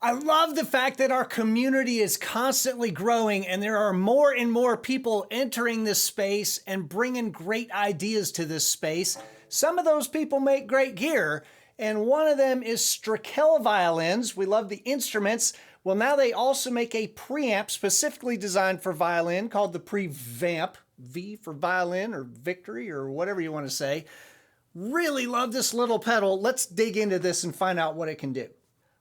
I love the fact that our community is constantly growing and there are more and more people entering this space and bringing great ideas to this space. Some of those people make great gear, and one of them is Strikell violins. We love the instruments. Well, now they also make a preamp specifically designed for violin called the PreVamp, V for violin or victory or whatever you want to say. Really love this little pedal. Let's dig into this and find out what it can do.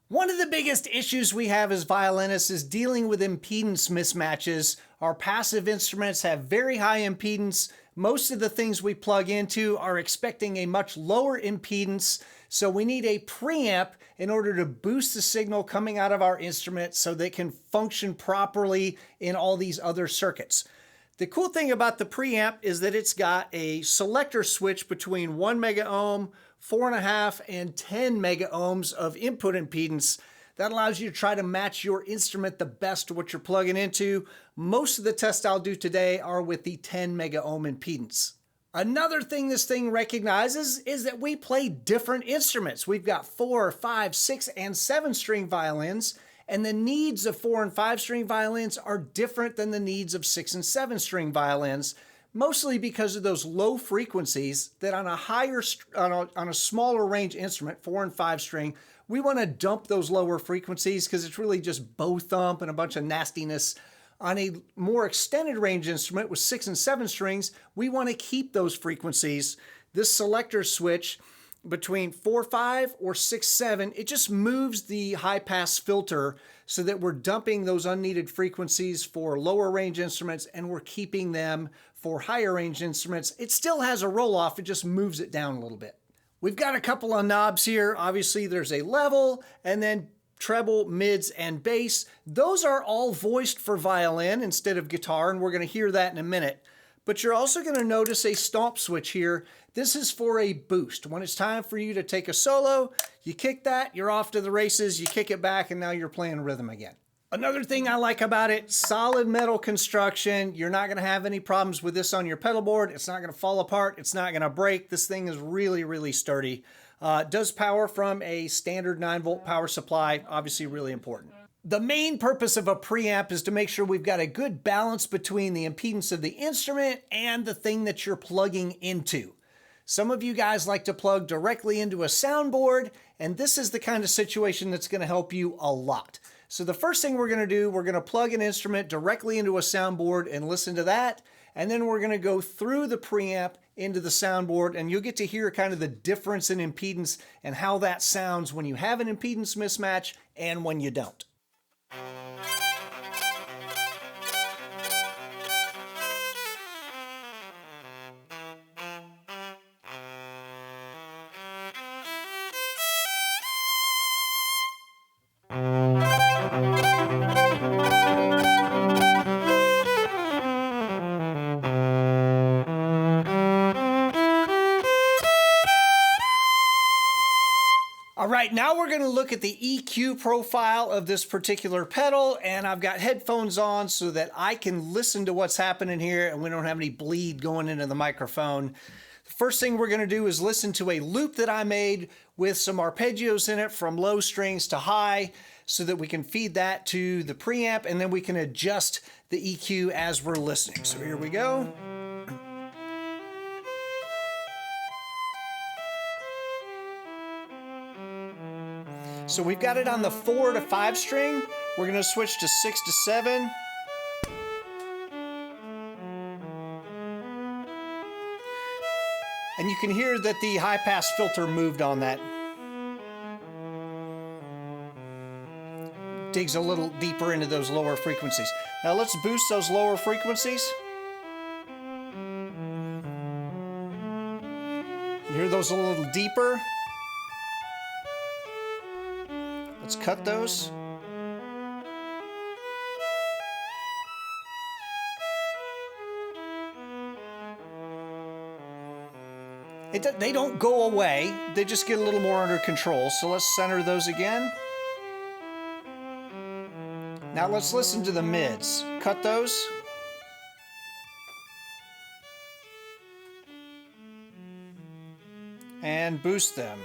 One of the biggest issues we have as violinists is dealing with impedance mismatches. Our passive instruments have very high impedance. Most of the things we plug into are expecting a much lower impedance, so we need a preamp in order to boost the signal coming out of our instrument so they can function properly in all these other circuits. The cool thing about the preamp is that it's got a selector switch between 1 mega ohm, 4.5 and 10 mega ohms of input impedance. That allows you to try to match your instrument the best to what you're plugging into. Most of the tests I'll do today are with the 10 mega ohm impedance. Another thing this thing recognizes is that we play different instruments. We've got 4, 5, 6, and 7 string violins, and the needs of 4 and 5 string violins are different than the needs of 6 and 7 string violins, mostly because of those low frequencies that on a smaller range instrument, 4 and 5 string, we want to dump those lower frequencies because it's really just bow thump and a bunch of nastiness. On a more extended range instrument with 6 and 7 strings, we want to keep those frequencies. This selector switch between 4/5 or 6/7, it just moves the high pass filter so that we're dumping those unneeded frequencies for lower range instruments and we're keeping them for higher range instruments. It still has a roll off, it just moves it down a little bit. We've got a couple of knobs here. Obviously there's a level and then treble, mids, and bass. Those are all voiced for violin instead of guitar, and we're going to hear that in a minute. But you're also going to notice a stomp switch here. This is for a boost. When it's time for you to take a solo, you kick that, you're off to the races, you kick it back, and now you're playing rhythm again. Another thing I like about it, solid metal construction. You're not going to have any problems with this on your pedal board. It's not going to fall apart. It's not going to break. This thing is really, really sturdy. It does power from a standard 9-volt power supply, obviously really important. The main purpose of a preamp is to make sure we've got a good balance between the impedance of the instrument and the thing that you're plugging into. Some of you guys like to plug directly into a soundboard, and this is the kind of situation that's going to help you a lot. So the first thing we're going to do, we're going to plug an instrument directly into a soundboard and listen to that, and then we're going to go through the preamp into the soundboard, and you'll get to hear kind of the difference in impedance and how that sounds when you have an impedance mismatch and when you don't. All right, now we're going to look at the EQ profile of this particular pedal, and I've got headphones on so that I can listen to what's happening here and we don't have any bleed going into the microphone. The first thing we're going to do is listen to a loop that I made with some arpeggios in it from low strings to high so that we can feed that to the preamp, and then we can adjust the EQ as we're listening. So here we go. So we've got it on the 4 to 5 string. We're going to switch to 6 to 7. And you can hear that the high pass filter moved on that. Digs a little deeper into those lower frequencies. Now let's boost those lower frequencies. You hear those a little deeper. Let's cut those. They don't go away, they just get a little more under control. So let's center those again. Now let's listen to the mids. Cut those. And boost them.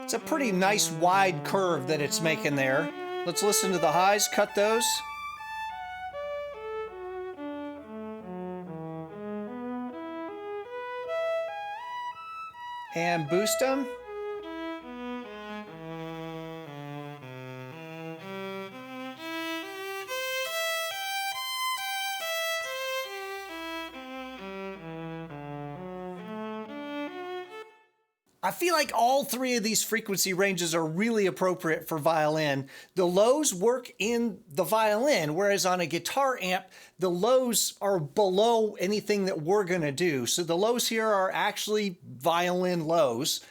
It's a pretty nice wide curve that it's making there. Let's listen to the highs, cut those. And boost them. I feel like all three of these frequency ranges are really appropriate for violin. The lows work in the violin, whereas on a guitar amp, the lows are below anything that we're gonna do. So the lows here are actually violin lows.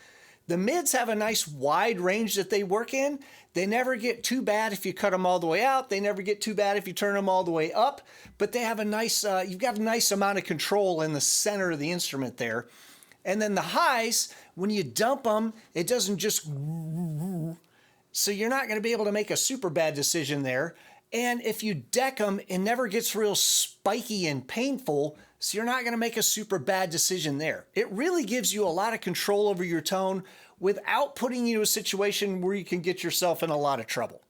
The mids have a nice wide range that they work in. They never get too bad if you cut them all the way out. They never get too bad if you turn them all the way up, but they have a nice, you've got a nice amount of control in the center of the instrument there. And then the highs, when you dump them, it doesn't just, so you're not gonna be able to make a super bad decision there. And if you deck them, it never gets real spiky and painful, so you're not gonna make a super bad decision there. It really gives you a lot of control over your tone without putting you in a situation where you can get yourself in a lot of trouble.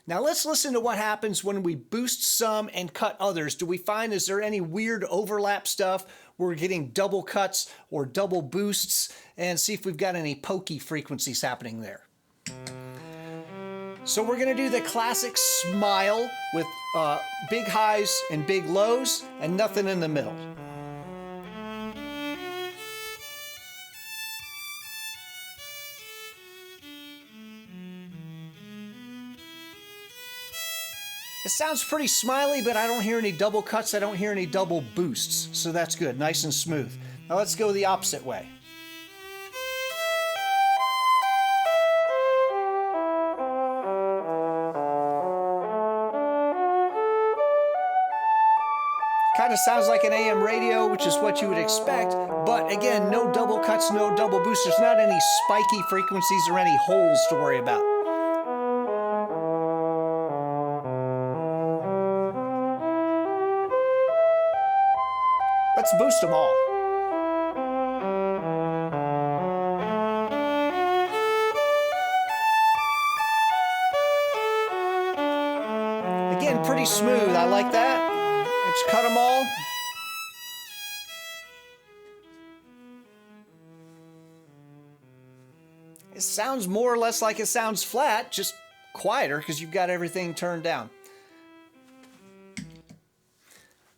Now let's listen to what happens when we boost some and cut others. Do we find, is there any weird overlap stuff? We're getting double cuts or double boosts, and see if we've got any pokey frequencies happening there. So we're gonna do the classic smile with big highs and big lows and nothing in the middle. It sounds pretty smiley, but I don't hear any double cuts. I don't hear any double boosts. So that's good, nice and smooth. Now let's go the opposite way. Kind of sounds like an AM radio, which is what you would expect. But again, no double cuts, no double boosts. There's not any spiky frequencies or any holes to worry about. Let's boost them all. Again, pretty smooth. I like that. Let's cut them all. It sounds more or less like it sounds flat, just quieter because you've got everything turned down.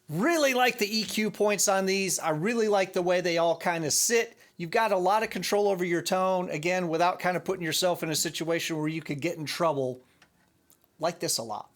Really like the EQ points on these. I really like the way they all kind of sit. You've got a lot of control over your tone, again, without kind of putting yourself in a situation where you could get in trouble. Like this a lot.